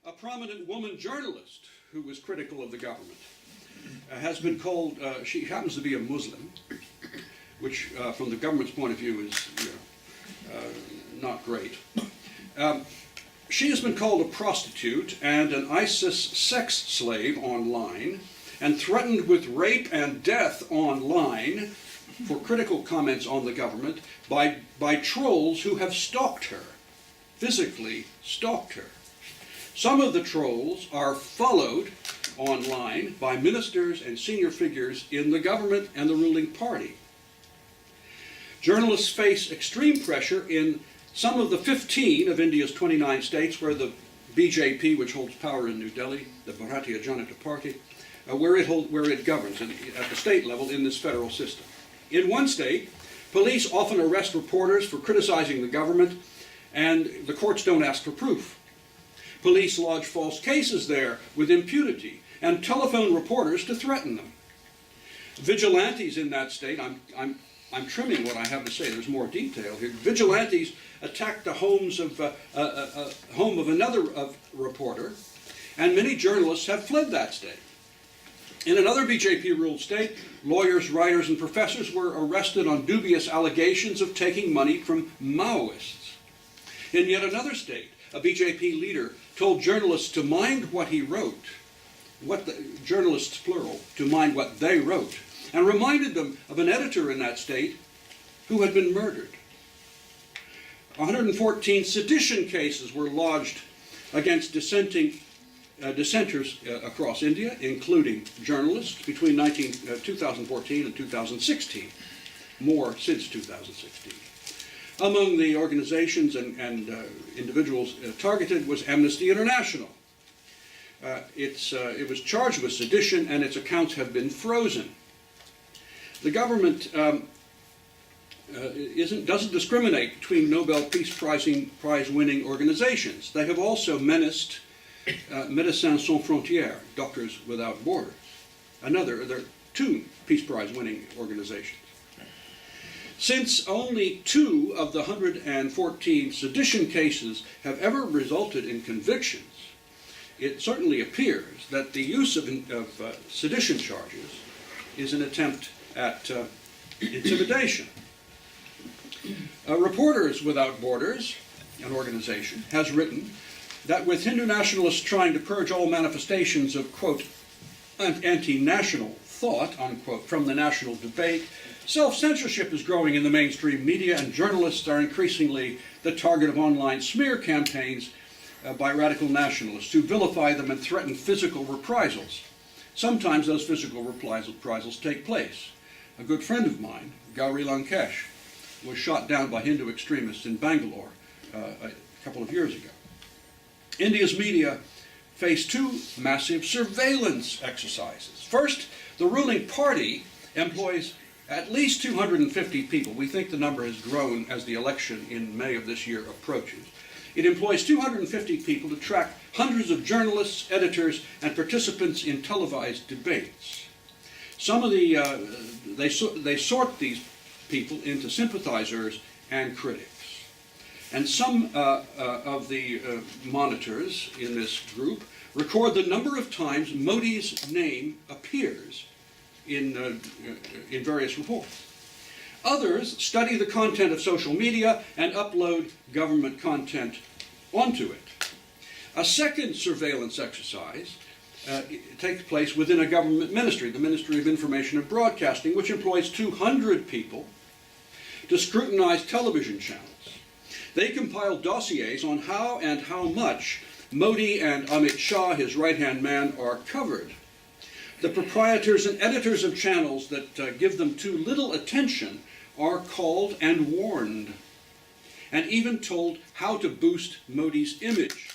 A prominent woman journalist who was critical of the government has been called, she happens to be a Muslim, which from the government's point of view is not great. She has been called a prostitute and an ISIS sex slave online, and threatened with rape and death online for critical comments on the government by trolls who have stalked her, physically stalked her. Some of the trolls are followed online by ministers and senior figures in the government and the ruling party. Journalists face extreme pressure in some of the 15 of India's 29 states where the BJP, which holds power in New Delhi, the Bharatiya Janata Party, where it governs at the state level in this federal system. In one state, police often arrest reporters for criticizing the government, and the courts don't ask for proof. Police lodge false cases there with impunity and telephone reporters to threaten them. Vigilantes in that state, I'm trimming what I have to say, there's more detail here. Vigilantes attacked the home of another reporter, and many journalists have fled that state. In another BJP-ruled state, lawyers, writers, and professors were arrested on dubious allegations of taking money from Maoists. In yet another state, a BJP leader told journalists to mind what he wrote, journalists plural, to mind what they wrote, and reminded them of an editor in that state who had been murdered. 114 sedition cases were lodged against dissenters across India, including journalists, between 2014 and 2016, more since 2016. Among the organizations and individuals targeted was Amnesty International. It was charged with sedition, and its accounts have been frozen. The government doesn't discriminate between Nobel Peace Prize-winning organizations. They have also menaced Médecins Sans Frontières, Doctors Without Borders. There are two Peace Prize-winning organizations. Since only 2 of the 114 sedition cases have ever resulted in convictions, it certainly appears that the use of sedition charges is an attempt at intimidation. Reporters Without Borders, an organization, has written that with Hindu nationalists trying to purge all manifestations of, quote, anti-national thought, unquote, from the national debate, self-censorship is growing in the mainstream media, and journalists are increasingly the target of online smear campaigns by radical nationalists who vilify them and threaten physical reprisals. Sometimes those physical reprisals take place. A good friend of mine, Gauri Lankesh, was shot down by Hindu extremists in Bangalore a couple of years ago. India's media face 2 massive surveillance exercises. First, the ruling party employs at least 250 people. We think the number has grown as the election in May of this year approaches. It employs 250 people to track hundreds of journalists, editors, and participants in televised debates. Some of they sort these people into sympathizers and critics. And some of the monitors in this group record the number of times Modi's name appears in various reports. Others study the content of social media and upload government content onto it. A second surveillance exercise takes place within a government ministry, the Ministry of Information and Broadcasting, which employs 200 people to scrutinize television channels. They compile dossiers on how and how much Modi and Amit Shah, his right-hand man, are covered. The proprietors and editors of channels that give them too little attention are called and warned, and even told how to boost Modi's image,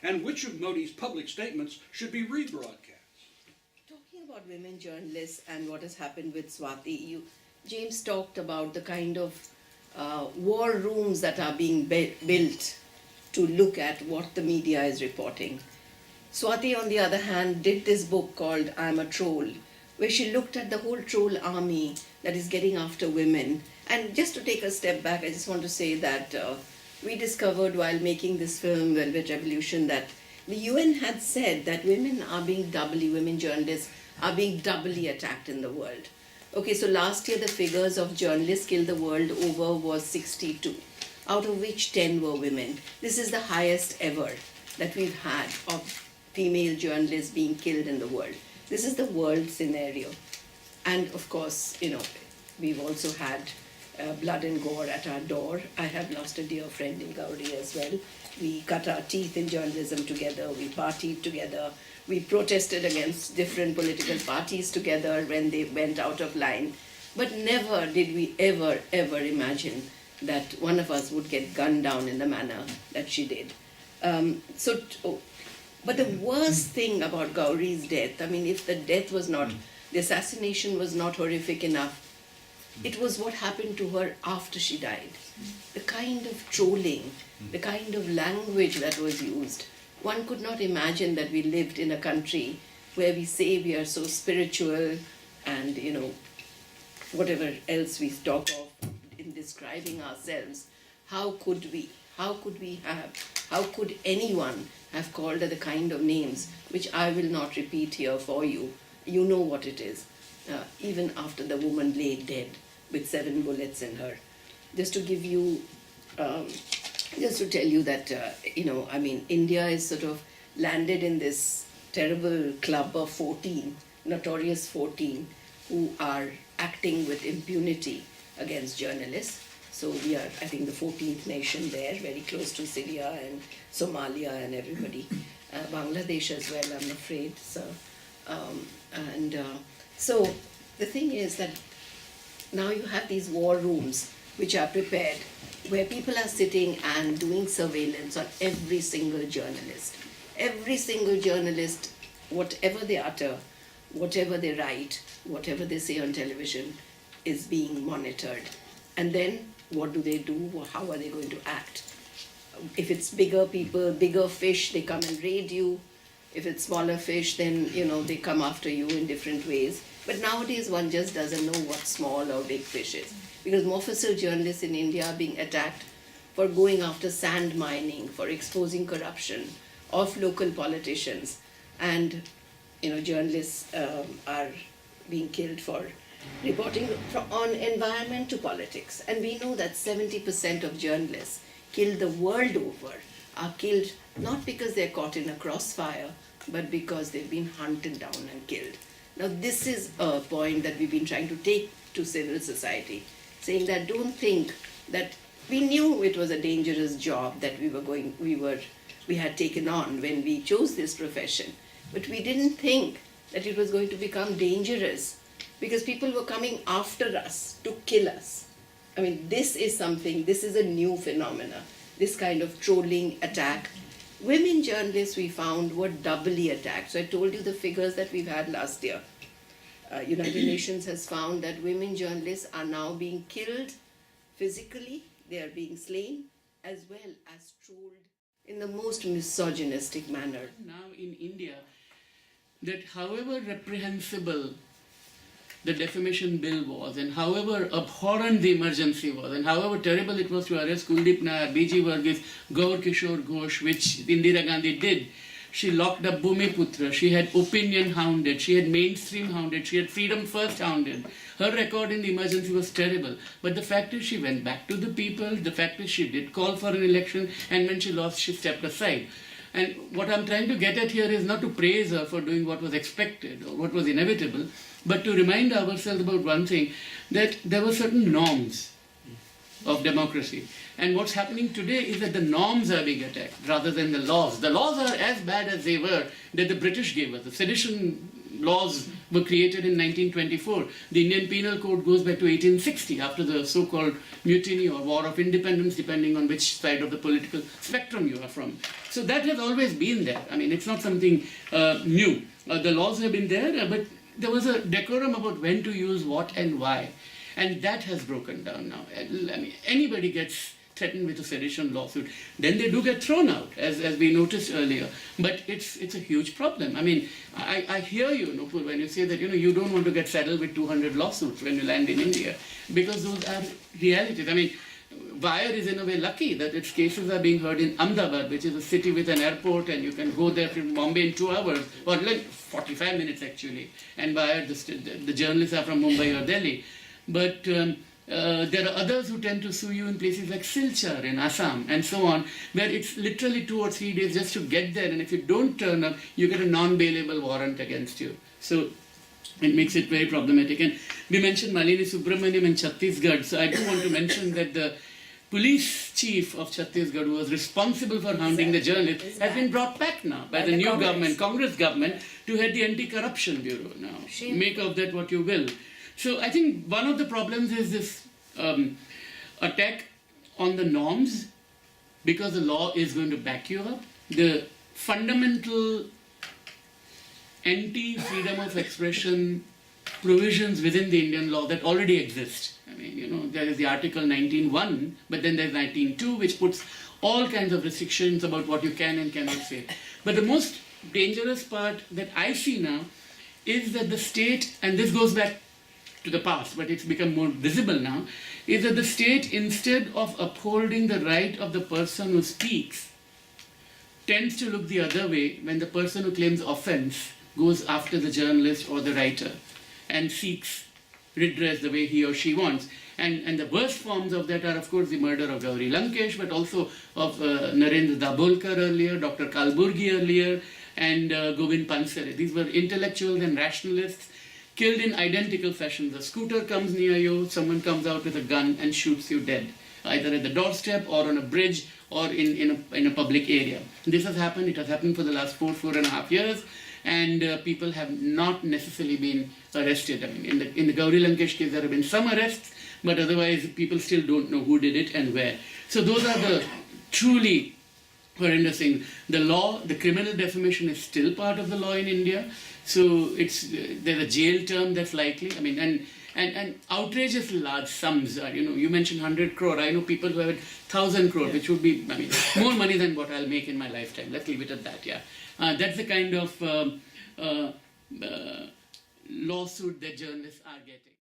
and which of Modi's public statements should be rebroadcast. Talking about women journalists and what has happened with Swati, James talked about the kind of war rooms that are being built to look at what the media is reporting. Swati, on the other hand, did this book called I'm a Troll, where she looked at the whole troll army that is getting after women. And just to take a step back, I just want to say that we discovered while making this film, Velvet Revolution, that The UN had said that women journalists are being doubly attacked in the world. Okay, so last year the figures of journalists killed the world over was 62, out of which 10 were women. This is the highest ever that we've had of female journalists being killed in the world. This is the world scenario. And of course, we've also had blood and gore at our door. I have lost a dear friend in Gauri as well. We cut our teeth in journalism together, we partied together, we protested against different political parties together when they went out of line. But never did we ever imagine that one of us would get gunned down in the manner that she did. But the worst thing about Gauri's death, if the assassination was not horrific enough, it was what happened to her after she died. The kind of trolling, the kind of language that was used. One could not imagine that we lived in a country where we say we are so spiritual and, whatever else we talk of in describing ourselves. How could anyone have called her the kind of names which I will not repeat here for you? You know what it is. Even after the woman lay dead with 7 bullets in her. Just to give you, just to tell you that, India is sort of landed in this terrible club of 14, notorious 14, who are acting with impunity against journalists. So we are, I think, the 14th nation there, very close to Syria and Somalia and everybody. Bangladesh as well, I'm afraid. So the thing is that now you have these war rooms which are prepared, where people are sitting and doing surveillance on every single journalist. Every single journalist, whatever they utter, whatever they write, whatever they say on television, is being monitored. And then what do they do? How are they going to act? If it's bigger people, bigger fish, they come and raid you. If it's smaller fish, then they come after you in different ways. But nowadays one just doesn't know what small or big fish is. Because Mofussil journalists in India are being attacked for going after sand mining, for exposing corruption of local politicians. And journalists are being killed for reporting on environment to politics. And we know that 70% of journalists killed the world over are killed not because they're caught in a crossfire, but because they've been hunted down and killed. Now this is a point that we've been trying to take to civil society, saying that don't think that we knew it was a dangerous job that we had taken on when we chose this profession, but we didn't think that it was going to become dangerous because people were coming after us to kill us. This is a new phenomena, this kind of trolling attack. Women journalists, we found, were doubly attacked. So I told you the figures that we've had last year. United Nations has found that women journalists are now being killed physically, they are being slain, as well as trolled in the most misogynistic manner. Now in India, that however reprehensible the defamation bill was, and however abhorrent the emergency was, and however terrible it was to arrest Kuldeep Nair, B.G. Varghese, Gaur Kishore Ghosh, which Indira Gandhi did. She locked up Bhumiputra, she had opinion hounded, she had mainstream hounded, she had freedom first hounded. Her record in the emergency was terrible. But the fact is she went back to the people, the fact is she did call for an election, and when she lost, she stepped aside. And what I'm trying to get at here is not to praise her for doing what was expected or what was inevitable, but to remind ourselves about one thing, that there were certain norms of democracy. And what's happening today is that the norms are being attacked rather than the laws. The laws are as bad as they were that the British gave us. The sedition laws were created in 1924. The Indian Penal Code goes back to 1860 after the so-called mutiny or war of independence, depending on which side of the political spectrum you are from. So that has always been there. It's not something new. The laws have been there, but there was a decorum about when to use what and why. And that has broken down now. Anybody gets threatened with a sedition lawsuit, then they do get thrown out, as we noticed earlier. But it's a huge problem. I hear you, Nupur, when you say that you don't want to get saddled with 200 lawsuits when you land in India, because those are realities. Wire is in a way lucky that its cases are being heard in Ahmedabad, which is a city with an airport, and you can go there from Bombay in 2 hours, or like 45 minutes actually. And Wire, the journalists are from Mumbai or Delhi. But there are others who tend to sue you in places like Silchar in Assam and so on, where it's literally 2 or 3 days just to get there, and if you don't turn up, you get a non-bailable warrant against you. So it makes it very problematic. And we mentioned Malini Subramaniam in Chhattisgarh, so I do want to mention that the police chief of Chhattisgarh, who was responsible for hounding the journalists, has been brought back now by the new government, Congress government, to head the Anti-Corruption Bureau now. Make of that what you will. So I think one of the problems is this attack on the norms, because the law is going to back you up. The fundamental anti-freedom of expression provisions within the Indian law that already exist. I mean, there is the Article 19.1, but then there's 19.2, which puts all kinds of restrictions about what you can and cannot say. But the most dangerous part that I see now is that the state, and this goes back to the past, but it's become more visible now, is that the state, instead of upholding the right of the person who speaks, tends to look the other way when the person who claims offense goes after the journalist or the writer and seeks redress the way he or she wants. And the worst forms of that are, of course, the murder of Gauri Lankesh, but also of Narendra Dabholkar earlier, Dr. Kalburgi earlier, and Govind Pansare. These were intellectuals and rationalists killed in identical fashions. A scooter comes near you, someone comes out with a gun and shoots you dead, either at the doorstep or on a bridge or in a public area. This has happened. It has happened for the last 4.5 years, and people have not necessarily been arrested. I mean, in the Gauri Lankesh case, there have been some arrests, but otherwise people still don't know who did it and where. So those are the truly horrendous things. The law, the criminal defamation is still part of the law in India. So there's a jail term that's likely. I mean, and outrageously large sums are, you mentioned 100 crore. I know people who have 1,000 crore, which would be, more money than what I'll make in my lifetime. Let's leave it at that, yeah. That's the kind of lawsuit that journalists are getting.